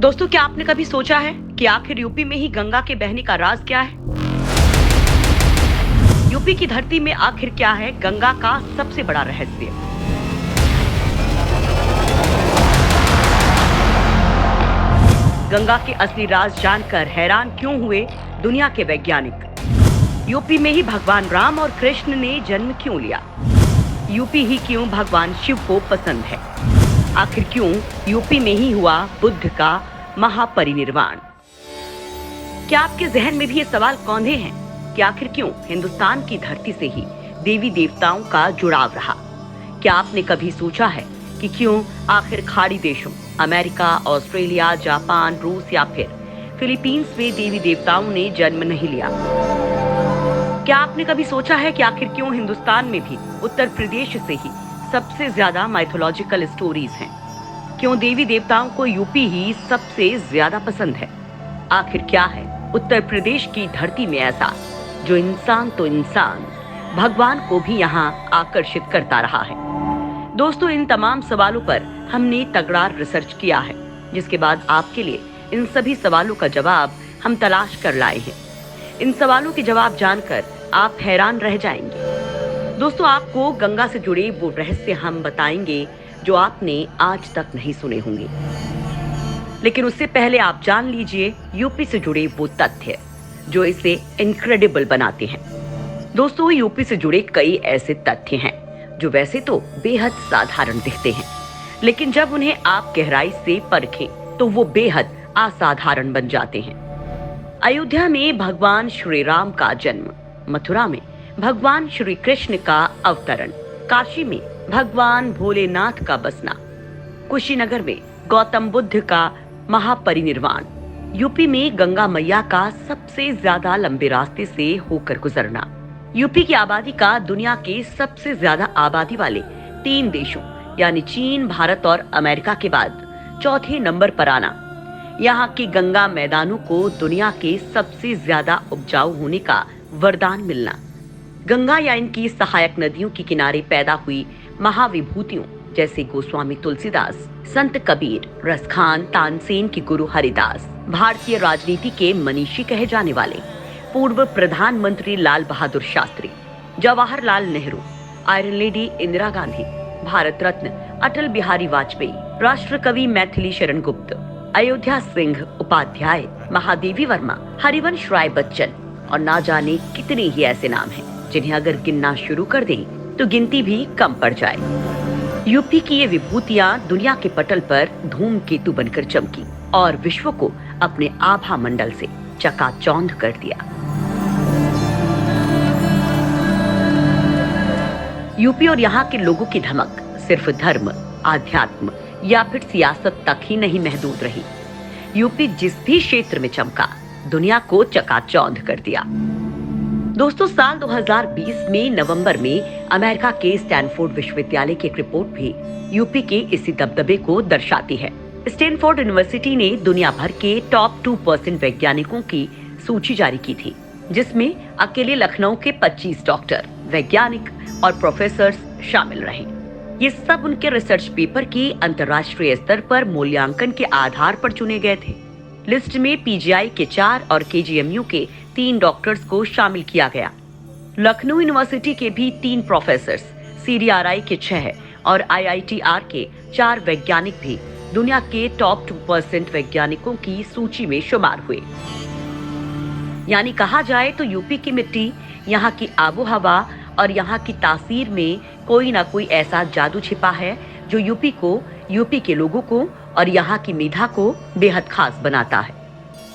दोस्तों, क्या आपने कभी सोचा है कि आखिर यूपी में ही गंगा के बहने का राज क्या है? यूपी की धरती में आखिर क्या है गंगा का सबसे बड़ा रहस्य? गंगा के असली राज जानकर हैरान क्यों हुए दुनिया के वैज्ञानिक? यूपी में ही भगवान राम और कृष्ण ने जन्म क्यों लिया? यूपी ही क्यों भगवान शिव को पसंद है? आखिर क्यों यूपी में ही हुआ बुद्ध का महापरिनिर्वाण? क्या आपके जहन में भी ये सवाल कौंधे हैं कि आखिर क्यों हिंदुस्तान की धरती से ही देवी देवताओं का जुड़ाव रहा? क्या आपने कभी सोचा है कि क्यों आखिर खाड़ी देशों अमेरिका, ऑस्ट्रेलिया, जापान, रूस या फिर फिलीपींस में देवी देवताओं ने जन्म नहीं लिया? क्या आपने कभी सोचा है कि आखिर क्यों हिंदुस्तान में भी उत्तर प्रदेश से ही सबसे ज्यादा माइथोलॉजिकल स्टोरीज हैं? क्यों देवी देवताओं को यूपी ही सबसे ज्यादा पसंद है? आखिर क्या है उत्तर प्रदेश की धरती में ऐसा जो इंसान तो इंसान भगवान को भी यहाँ आकर्षित करता रहा है? दोस्तों, इन तमाम सवालों पर हमने तगड़ा रिसर्च किया है, जिसके बाद आपके लिए इन सभी सवालों का जवाब हम तलाश कर लाए हैं। इन सवालों के जवाब जानकर आप हैरान रह जाएंगे। दोस्तों, आपको गंगा से जुड़े वो रहस्य हम बताएंगे जो आपने आज तक नहीं सुने होंगे। लेकिन उससे पहले आप जान लीजिए यूपी से जुड़े वो तथ्य जो इसे इनक्रेडिबल बनाते हैं। दोस्तों, यूपी से जुड़े कई ऐसे तथ्य हैं जो वैसे तो बेहद साधारण दिखते हैं, लेकिन जब उन्हें आप गहराई से परखें तो वो बेहद असाधारण बन जाते हैं। अयोध्या में भगवान श्री राम का जन्म, मथुरा में भगवान श्री कृष्ण का अवतरण, काशी में भगवान भोलेनाथ का बसना, कुशीनगर में गौतम बुद्ध का महापरिनिर्वाण, यूपी में गंगा मैया का सबसे ज्यादा लंबे रास्ते से होकर गुजरना, यूपी की आबादी का दुनिया के सबसे ज्यादा आबादी वाले 3 देशों यानी चीन, भारत और अमेरिका के बाद चौथे नंबर पर आना, यहाँ के गंगा मैदानों को दुनिया के सबसे ज्यादा उपजाऊ होने का वरदान मिलना, गंगा या इनकी सहायक नदियों के किनारे पैदा हुई महाविभूतियों जैसे गोस्वामी तुलसीदास, संत कबीर, रसखान, तानसेन के गुरु हरिदास, भारतीय राजनीति के मनीषी कहे जाने वाले पूर्व प्रधानमंत्री लाल बहादुर शास्त्री, जवाहरलाल नेहरू, आयरन लेडी इंदिरा गांधी, भारत रत्न अटल बिहारी वाजपेयी, राष्ट्र कवि मैथिली शरण गुप्त, अयोध्या सिंह उपाध्याय, महादेवी वर्मा, हरिवंश राय बच्चन और ना जाने कितने ही ऐसे नाम हैं जिन्हें अगर गिनना शुरू कर दें तो गिनती भी कम पड़ जाए। यूपी की ये विभूतियां दुनिया के पटल पर धूमकेतु बनकर चमकी और विश्व को अपने आभा मंडल से चकाचौंध कर दिया। यूपी और यहाँ के लोगों की धमक सिर्फ धर्म, आध्यात्म या फिर सियासत तक ही नहीं महदूद रही। यूपी जिस भी क्षेत्र में चमका, दुनिया को चकाचौंध कर दिया। दोस्तों, साल 2020 में नवंबर में अमेरिका के स्टैनफोर्ड विश्वविद्यालय की एक रिपोर्ट भी यूपी के इसी दबदबे को दर्शाती है। स्टैनफोर्ड यूनिवर्सिटी ने दुनिया भर के टॉप 2% वैज्ञानिकों की सूची जारी की थी, जिसमें अकेले लखनऊ के 25 डॉक्टर, वैज्ञानिक और प्रोफेसर शामिल रहे। ये सब उनके रिसर्च पेपर की अंतर्राष्ट्रीय स्तर पर मूल्यांकन के आधार पर चुने गए थे। लिस्ट में पीजीआई के 4 और केजीएमयू के 3 डॉक्टर्स को शामिल किया गया। लखनऊ यूनिवर्सिटी के भी 3 प्रोफेसर्स, सीडीआरआई के 6 और आईआईटीआर के 4 वैज्ञानिक भी दुनिया के टॉप 2% वैज्ञानिकों की सूची में शुमार हुए। यानी कहा जाए तो यूपी की मिट्टी, यहाँ की आबोहवा और यहाँ की तासीर में कोई ना कोई ऐसा जादू छिपा है जो यूपी के लोगों को और यहाँ की मेधा को बेहद खास बनाता है।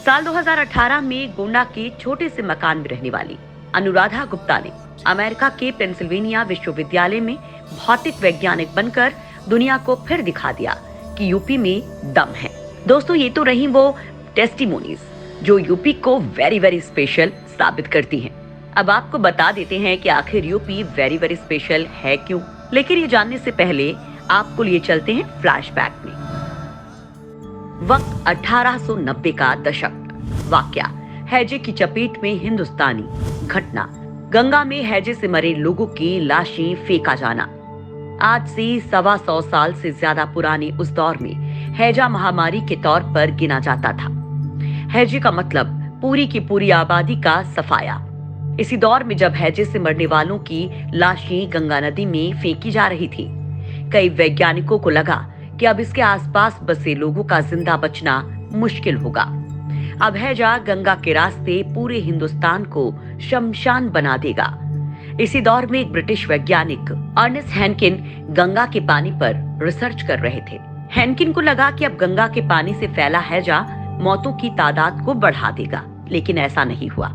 साल 2018 में गोंडा के छोटे से मकान में रहने वाली अनुराधा गुप्ता ने अमेरिका के पेंसिल्वेनिया विश्वविद्यालय में भौतिक वैज्ञानिक बनकर दुनिया को फिर दिखा दिया कि यूपी में दम है। दोस्तों, ये तो रही वो टेस्टिमोनीज जो यूपी को वेरी वेरी स्पेशल साबित करती हैं। अब आपको बता देते हैं कि आखिर यूपी वेरी वेरी स्पेशल है क्यों। लेकिन ये जानने से पहले आपको लिए चलते हैं फ्लैशबैक में। वक्त 1890 का दशक। वाकया, हैजे की चपेट में हिंदुस्तानी। घटना, गंगा में हैजे से मरे लोगों की लाशें फेंका जाना। आज से 125 साल से ज्यादा पुराने उस दौर में हैजा महामारी के तौर पर गिना जाता था। हैजे का मतलब पूरी की पूरी आबादी का सफाया। इसी दौर में जब हैजे से मरने वालों की लाशें गंगा नदी में फेंकी जा रही थी, कई वैज्ञानिकों को लगा कि अब इसके आसपास बसे लोगों का जिंदा बचना मुश्किल होगा। अब हैजा गंगा के रास्ते पूरे हिंदुस्तान को शमशान बना देगा। इसी दौर में एक ब्रिटिश वैज्ञानिक अर्नेस्ट हैनकिन गंगा के पानी पर रिसर्च कर रहे थे। हैनकिन को लगा कि अब गंगा के पानी से फैला हैजा मौतों की तादाद को बढ़ा देगा, लेकिन ऐसा नहीं हुआ।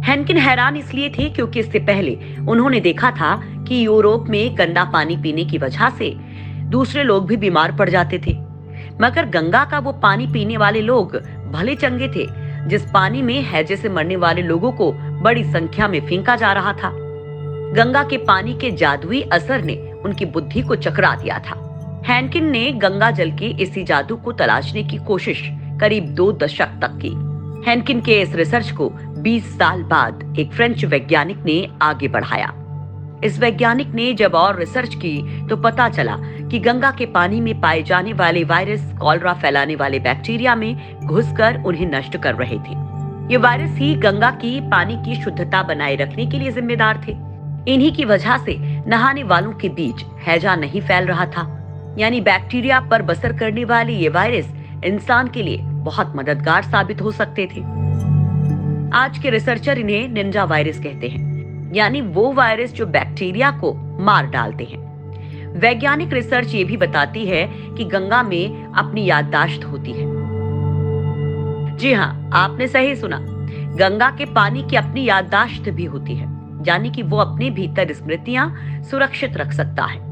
हैनकिन हैरान इसलिए थे क्योंकि इससे पहले उन्होंने देखा था कि यूरोप में गंदा पानी पीने की वजह से दूसरे लोग भी बीमार पड़ जाते थे, मगर गंगा का वो पानी पीने वाले लोग भले चंगे थे जिस पानी में हैजे से मरने वाले लोगों को बड़ी संख्या में फेंका जा रहा था। गंगा के पानी के जादुई असर ने उनकी बुद्धि को चकरा दिया था। हैनकिन ने गंगा जल के इसी जादू को तलाशने की कोशिश करीब 2 दशक तक की। हैनकिन के इस रिसर्च को 20 साल बाद एक फ्रेंच वैज्ञानिक ने आगे बढ़ाया। इस वैज्ञानिक ने जब और रिसर्च की तो पता चला कि गंगा के पानी में पाए जाने वाले वायरस कॉलरा फैलाने वाले बैक्टीरिया में घुसकर उन्हें नष्ट कर रहे थे। ये वायरस ही गंगा की पानी की शुद्धता बनाए रखने के लिए जिम्मेदार थे। इन्हीं की वजह से नहाने वालों के बीच हैजा नहीं फैल रहा था, यानी बैक्टीरिया पर बसर करने वाले ये वायरस इंसान के लिए बहुत मददगार साबित हो सकते थे। आज के रिसर्चर इन्हें निंजा वायरस कहते हैं, यानी वो वायरस जो बैक्टीरिया को मार डालते हैं। वैज्ञानिक रिसर्च ये भी बताती है कि गंगा में अपनी याददाश्त होती है। जी हाँ, आपने सही सुना, गंगा के पानी की अपनी याददाश्त भी होती है, यानी कि वो अपने भीतर स्मृतियां सुरक्षित रख सकता है।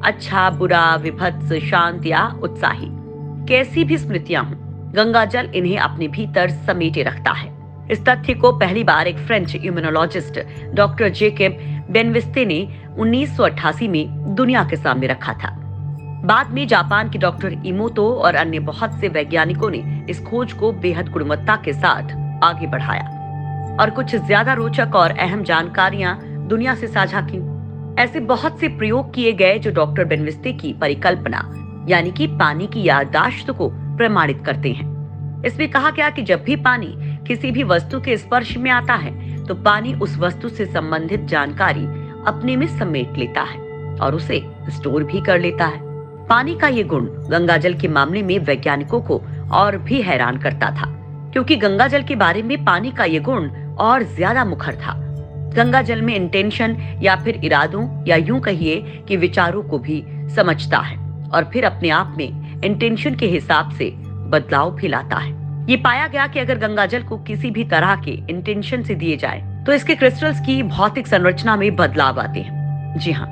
अच्छा, बुरा, विभत्स, शांत या उत्साही, कैसी भी स्मृतियां हों, गंगा जल इन्हें अपने भीतर समेटे रखता है। इस तथ्य को पहली बार एक फ्रेंच इम्यूनोलॉजिस्ट डॉक्टर जेकब बेनविस्ते ने 1988 में दुनिया के सामने रखा था। बाद में जापान के डॉक्टर इमोतो और अन्य बहुत से वैज्ञानिकों ने इस खोज को बेहद गुणवत्ता के साथ आगे बढ़ाया और कुछ ज्यादा रोचक और अहम जानकारियां दुनिया से साझा की। ऐसे बहुत से प्रयोग किए गए जो डॉक्टर बेनविस्ते की परिकल्पना यानी कि पानी की याददाश्त को प्रमाणित करते हैं। इसमें कहा गया कि जब भी पानी किसी भी वस्तु के स्पर्श में आता है तो पानी उस वस्तु से संबंधित जानकारी अपने में समेट लेता है और उसे स्टोर भी कर लेता है। पानी का ये गुण गंगा जल के मामले में वैज्ञानिकों को और भी हैरान करता था, क्योंकि गंगा जल के बारे में पानी का ये गुण और ज्यादा मुखर था। गंगा जल में इंटेंशन या फिर इरादों या यूं कहिए कि विचारों को भी समझता है और फिर अपने आप में इंटेंशन के हिसाब से बदलाव भी लाता है। ये पाया गया कि अगर गंगा जल को किसी भी तरह के इंटेंशन से दिए जाए तो इसके क्रिस्टल्स की भौतिक संरचना में बदलाव आते हैं। जी हाँ,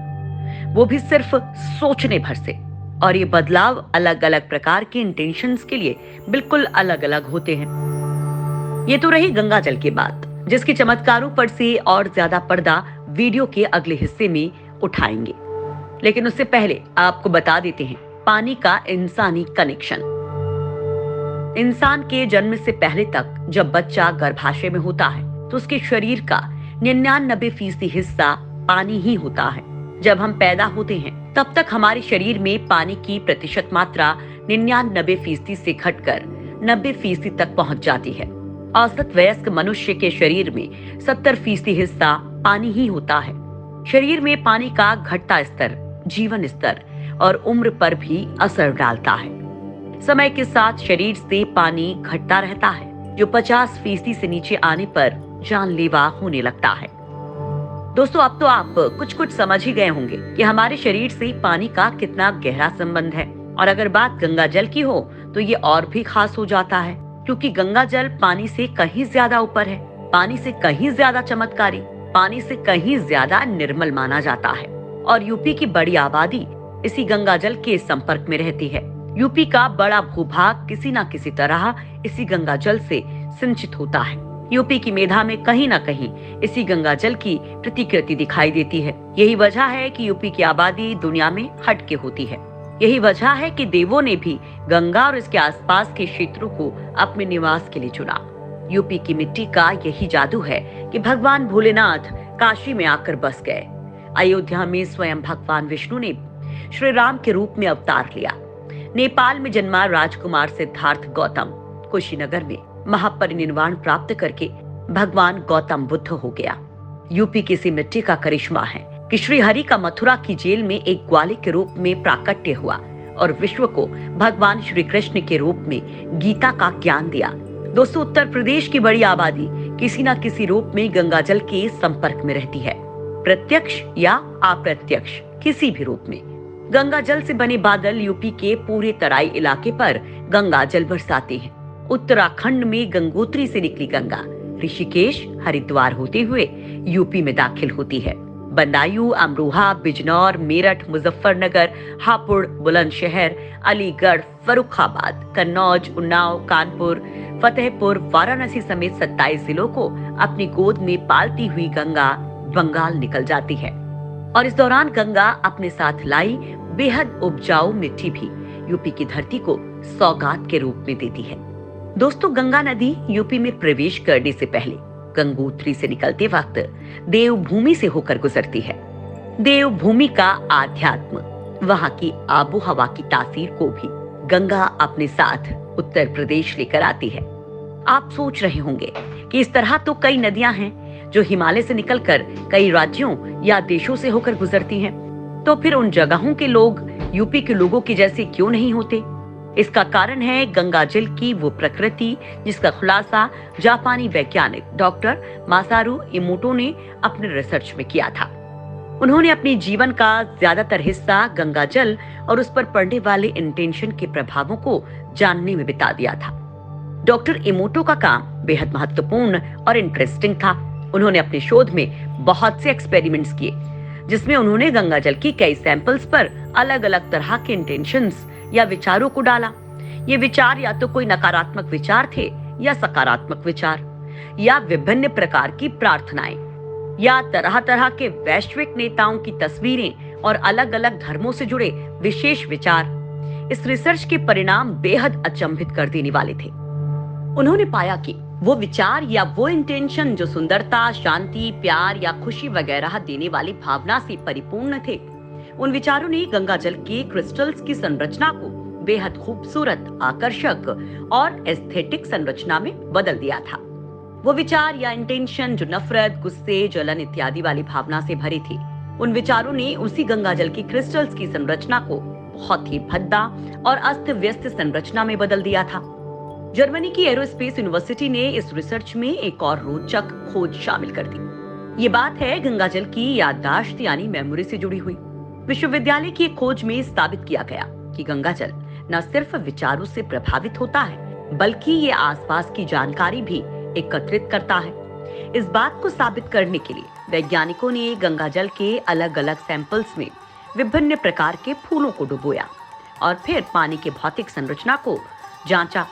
वो भी सिर्फ सोचने भर से। और ये बदलाव अलग अलग प्रकार के इंटेंशंस के लिए बिल्कुल अलग अलग होते हैं। ये तो रही गंगा जल की बात, जिसके चमत्कारों पर से और ज्यादा पर्दा वीडियो के अगले हिस्से में उठाएंगे। लेकिन उससे पहले आपको बता देते हैं पानी का इंसानी कनेक्शन। इंसान के जन्म से पहले तक जब बच्चा गर्भाशय में होता है तो उसके शरीर का 99% हिस्सा पानी ही होता है। जब हम पैदा होते हैं तब तक हमारे शरीर में पानी की प्रतिशत मात्रा 99% से घटकर 90% तक पहुंच जाती है। औसत वयस्क मनुष्य के शरीर में 70% हिस्सा पानी ही होता है। शरीर में पानी का घटता स्तर जीवन स्तर और उम्र पर भी असर डालता है। समय के साथ शरीर से पानी घटता रहता है, जो 50% से नीचे आने पर जानलेवा होने लगता है। दोस्तों, अब तो आप कुछ कुछ समझ ही गए होंगे कि हमारे शरीर से पानी का कितना गहरा संबंध है। और अगर बात गंगा जल की हो तो ये और भी खास हो जाता है, क्योंकि गंगा जल पानी से कहीं ज्यादा ऊपर है, पानी से कहीं ज्यादा चमत्कारी, पानी से कहीं ज्यादा निर्मल माना जाता है। और यूपी की बड़ी आबादी इसी गंगा जल के संपर्क में रहती है। यूपी का बड़ा भूभाग किसी न किसी तरह इसी गंगा जल से सिंचित होता है। यूपी की मेधा में कहीं न कहीं इसी गंगा जल की प्रतिकृति दिखाई देती है। यही वजह है कि यूपी की आबादी दुनिया में हटके होती है। यही वजह है कि देवों ने भी गंगा और इसके आसपास के क्षेत्रों को अपने निवास के लिए चुना। यूपी की मिट्टी का यही जादू है कि भगवान भोलेनाथ काशी में आकर बस गए। अयोध्या में स्वयं भगवान विष्णु ने श्री राम के रूप में अवतार लिया। नेपाल में जन्मा राजकुमार सिद्धार्थ गौतम कुशीनगर में महापरिनिर्वाण प्राप्त करके भगवान गौतम बुद्ध हो गया। यूपी की सी मिट्टी का करिश्मा है कि श्री हरि का मथुरा की जेल में एक ग्वाले के रूप में प्राकट्य हुआ और विश्व को भगवान श्री कृष्ण के रूप में गीता का ज्ञान दिया। दोस्तों, उत्तर प्रदेश की बड़ी आबादी किसी न किसी रूप में गंगा जल के संपर्क में रहती है, प्रत्यक्ष या अप्रत्यक्ष किसी भी रूप में। गंगा जल से बने बादल यूपी के पूरे तराई इलाके पर गंगा जल बरसाते हैं। उत्तराखंड में गंगोत्री से निकली गंगा ऋषिकेश हरिद्वार होते हुए यूपी में दाखिल होती है। बदायूं, अमरोहा, बिजनौर, मेरठ, मुजफ्फरनगर, हापुड़, बुलंदशहर, अलीगढ़, फर्रुखाबाद, कन्नौज, उन्नाव, कानपुर, फतेहपुर, वाराणसी समेत 27 जिलों को अपनी गोद में पालती हुई गंगा बंगाल निकल जाती है और इस दौरान गंगा अपने साथ लाई बेहद उपजाऊ मिट्टी भी यूपी की धरती को सौगात के रूप में देती है। दोस्तों, गंगा नदी यूपी में प्रवेश करने से पहले गंगोत्री से निकलते वक्त देवभूमि से होकर गुजरती है। देवभूमि का आध्यात्म, वहां की आबो हवा की तासीर को भी गंगा अपने साथ उत्तर प्रदेश लेकर आती है। आप सोच रहे होंगे कि इस तरह तो कई नदियां हैं जो हिमालय से निकलकर कई राज्यों या देशों से होकर गुजरती हैं, तो फिर उन जगहों के लोग यूपी के लोगों के जैसे क्यों नहीं होते? इसका कारण है गंगा जल की वो प्रकृति जिसका खुलासा जापानी वैज्ञानिक डॉक्टर मासारू इमोटो ने अपने रिसर्च में किया था। उन्होंने अपने जीवन का ज्यादातर हिस्सा गंगा जल और उस पर पड़ने वाले इंटेंशन के प्रभावों को जानने में बिता दिया था। डॉक्टर इमोटो का काम बेहद महत्वपूर्ण और इंटरेस्टिंग था। उन्होंने अपने शोध में बहुत से एक्सपेरिमेंट्स किए जिसमें उन्होंने गंगा जल की कई सैंपल्स पर अलग अलग तरह के इंटेंशंस या विचारों को डाला। ये विचार या तो कोई नकारात्मक विचार थे या सकारात्मक विचार, या विभिन्न प्रकार की प्रार्थनाएं, या तरह तरह के वैश्विक नेताओं की तस्वीरें और अलग अलग धर्मों से जुड़े विशेष विचार। इस रिसर्च के परिणाम बेहद अचंभित कर देने वाले थे। उन्होंने पाया कि वो विचार या वो इंटेंशन जो सुंदरता, शांति, प्यार या खुशी वगैरह देने वाली भावना से परिपूर्ण थे, उन विचारों ने गंगा जल के क्रिस्टल्स की संरचना को बेहद खूबसूरत, आकर्षक और एस्थेटिक संरचना में बदल दिया था। वो विचार या इंटेंशन जो नफरत, गुस्से, जलन इत्यादि वाली भावना से भरी थी, उन विचारों ने उसी गंगा जल की क्रिस्टल्स की संरचना को बहुत ही भद्दा और अस्त व्यस्त संरचना में बदल दिया था। जर्मनी की एरोस्पेस यूनिवर्सिटी ने इस रिसर्च में एक और रोचक खोज शामिल कर दी। ये बात है गंगा जल की याददाश्त यानी मेमोरी से जुड़ी हुई। विश्वविद्यालय की एक खोज में साबित किया गया कि गंगा जल न सिर्फ विचारों से प्रभावित होता है बल्कि ये आसपास की जानकारी भी एकत्रित करता है। इस बात को साबित करने के लिए वैज्ञानिकों ने गंगा जल के अलग अलग सैंपल्स में विभिन्न प्रकार के फूलों को डुबोया और फिर पानी के भौतिक संरचना को जांचा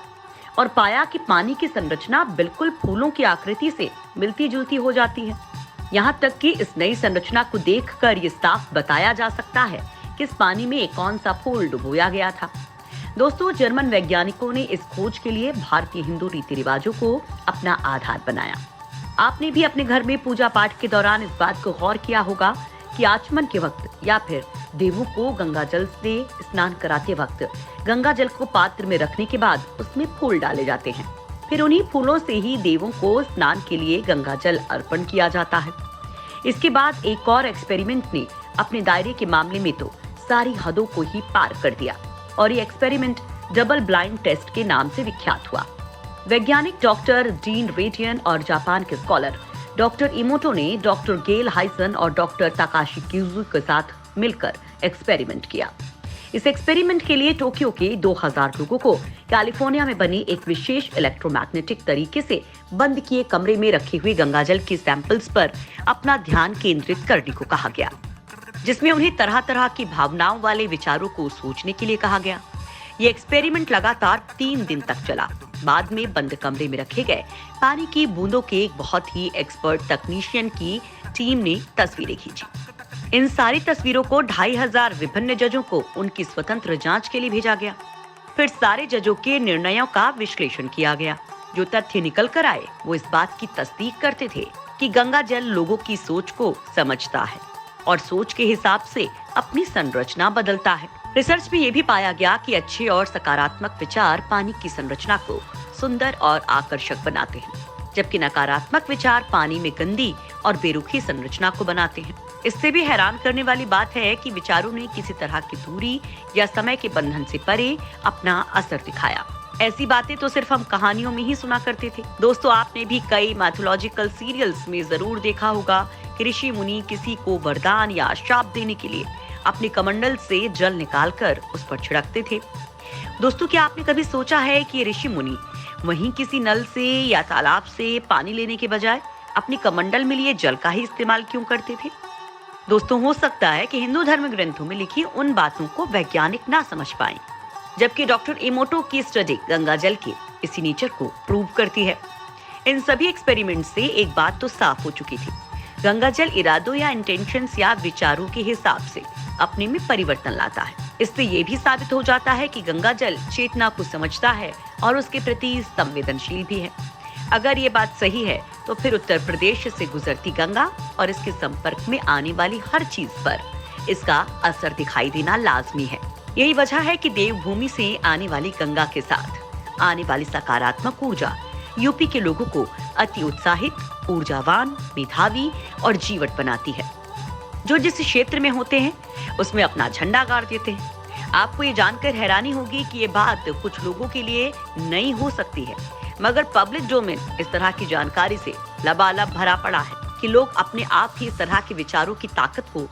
और पाया कि पानी की संरचना बिल्कुल फूलों की आकृति से मिलती जुलती हो जाती है। यहाँ तक कि इस नई संरचना को देखकर ये साफ बताया जा सकता है कि इस पानी में कौन सा फूल डुबोया गया था। दोस्तों, जर्मन वैज्ञानिकों ने इस खोज के लिए भारतीय हिंदू रीति रिवाजों को अपना आधार बनाया। आपने भी अपने घर में पूजा पाठ के दौरान इस बात को गौर किया होगा कि आचमन के वक्त या फिर देवों को गंगा जल से स्नान कराते वक्त गंगा जल को पात्र में रखने के बाद उसमें फूल डाले जाते हैं। फिर उन्हीं फूलों से ही देवों को स्नान के लिए गंगा जल अर्पण किया जाता है। इसके बाद एक और एक्सपेरिमेंट ने अपने दायरे के मामले में तो सारी हदों को ही पार कर दिया और ये एक्सपेरिमेंट डबल ब्लाइंड टेस्ट के नाम से विख्यात हुआ। वैज्ञानिक डॉक्टर डीन रेडियन और जापान के स्कॉलर डॉक्टर इमोटो ने डॉक्टर गेल हाइसन और डॉक्टर ताकाशी किजू के साथ मिलकर एक्सपेरिमेंट किया। इस एक्सपेरिमेंट के लिए टोक्यो के 2000 लोगों को कैलिफोर्निया में बनी एक विशेष इलेक्ट्रोमैग्नेटिक तरीके से बंद किए कमरे में रखे हुए गंगाजल के सैंपल्स पर अपना ध्यान केंद्रित करने को कहा गया, जिसमें उन्हें तरह तरह की भावनाओं वाले विचारों को सोचने के लिए कहा गया। ये एक्सपेरिमेंट लगातार 3 दिन तक चला। बाद में बंद कमरे में रखे गए पानी की बूंदों के एक बहुत ही एक्सपर्ट तकनीशियन की टीम ने तस्वीरें खींची। इन सारी तस्वीरों को 2500 विभिन्न जजों को उनकी स्वतंत्र जांच के लिए भेजा गया। फिर सारे जजों के निर्णयों का विश्लेषण किया गया। जो तथ्य निकल कर आए वो इस बात की तस्दीक करते थे कि गंगा जल लोगों की सोच को समझता है और सोच के हिसाब से अपनी संरचना बदलता है। रिसर्च में ये भी पाया गया कि अच्छे और सकारात्मक विचार पानी की संरचना को सुंदर और आकर्षक बनाते हैं, जबकि नकारात्मक विचार पानी में गंदी और बेरुखी संरचना को बनाते हैं। इससे भी हैरान करने वाली बात है कि विचारों ने किसी तरह की दूरी या समय के बंधन से परे अपना असर दिखाया। ऐसी बातें तो सिर्फ हम कहानियों में ही सुना करते थे। दोस्तों, आपने भी कई मैथोलॉजिकल सीरियल्स में जरूर देखा होगा कि ऋषि मुनि किसी को वरदान या श्राप देने के लिए अपने कमंडल से जल निकालकर उस पर छिड़कते थे। दोस्तों, क्या आपने कभी सोचा है कि ऋषि मुनि वहीं किसी नल से या तालाब से पानी लेने के बजाय अपने कमंडल में लिए जल का ही इस्तेमाल क्यों करते थे? दोस्तों, हो सकता है कि हिंदू धर्म ग्रंथों में लिखी उन बातों को वैज्ञानिक ना समझ पाएं, जबकि डॉक्टर इमोटो की स्टडी गंगा जल के इसी नेचर को प्रूव करती है। इन सभी एक्सपेरिमेंट से एक बात तो साफ हो चुकी थी, गंगा जल इरादों या इंटेंशंस या विचारों के हिसाब से अपने में परिवर्तन लाता है। इससे ये भी साबित हो जाता है कि गंगा जल चेतना को समझता है और उसके प्रति संवेदनशील भी है। अगर ये बात सही है तो फिर उत्तर प्रदेश से गुजरती गंगा और इसके संपर्क में आने वाली हर चीज पर इसका असर दिखाई देना लाजमी है। यही वजह है कि देवभूमि से आने वाली गंगा के साथ आने वाली सकारात्मक ऊर्जा यूपी के लोगों को अति उत्साहित, ऊर्जावान, मेधावी और जीवट बनाती है। जो जिस क्षेत्र में होते हैं उसमें अपना झंडा गाड़ देते हैं। आपको ये जानकर हैरानी होगी कि ये बात कुछ लोगों के लिए नई हो सकती है, मगर पब्लिक डोमेन इस तरह की जानकारी से लबालब भरा पड़ा है कि लोग अपने आप ही इस तरह के विचारों की ताकत को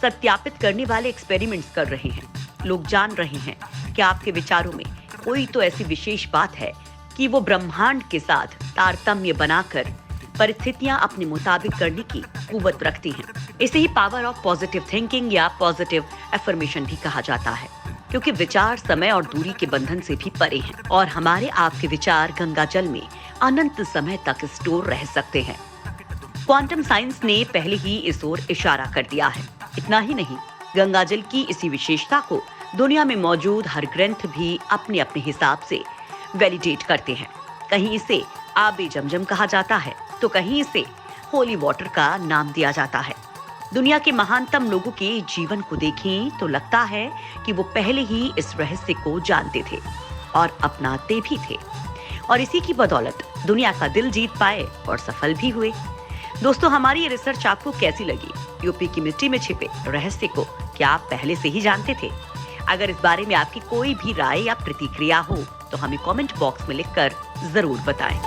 सत्यापित करने वाले एक्सपेरिमेंट्स कर रहे हैं। लोग जान रहे हैं कि आपके विचारों में कोई तो ऐसी विशेष बात है कि वो ब्रह्मांड के साथ तारतम्य बनाकर परिस्थितियां अपने मुताबिक करने की कुव्वत रखती हैं। इसे ही पावर ऑफ पॉजिटिव थिंकिंग या पॉजिटिव एफर्मेशन भी कहा जाता है, क्योंकि विचार समय और दूरी के बंधन से भी परे हैं और हमारे आपके विचार गंगा जल में अनंत समय तक स्टोर रह सकते हैं। क्वांटम साइंस ने पहले ही इस ओर इशारा कर दिया है। इतना ही नहीं, गंगा जल की इसी विशेषता को दुनिया में मौजूद हर ग्रंथ भी अपने अपने हिसाब से वैलिडेट करते हैं। कहीं इसे आबे जमजम कहा जाता है तो कहीं इसे होली वाटर का नाम दिया जाता है। दुनिया के महानतम लोगों के जीवन को देखें तो लगता है कि वो पहले ही इस रहस्य को जानते थे और अपनाते भी थे, और इसी की बदौलत दुनिया का दिल जीत पाए और सफल भी हुए। दोस्तों, हमारी ये रिसर्च आपको कैसी लगी? यूपी की मिट्टी में छिपे रहस्य को क्या आप पहले से ही जानते थे? अगर इस बारे में आपकी कोई भी राय या प्रतिक्रिया हो तो हमें कमेंट बॉक्स में लिखकर जरूर बताएं।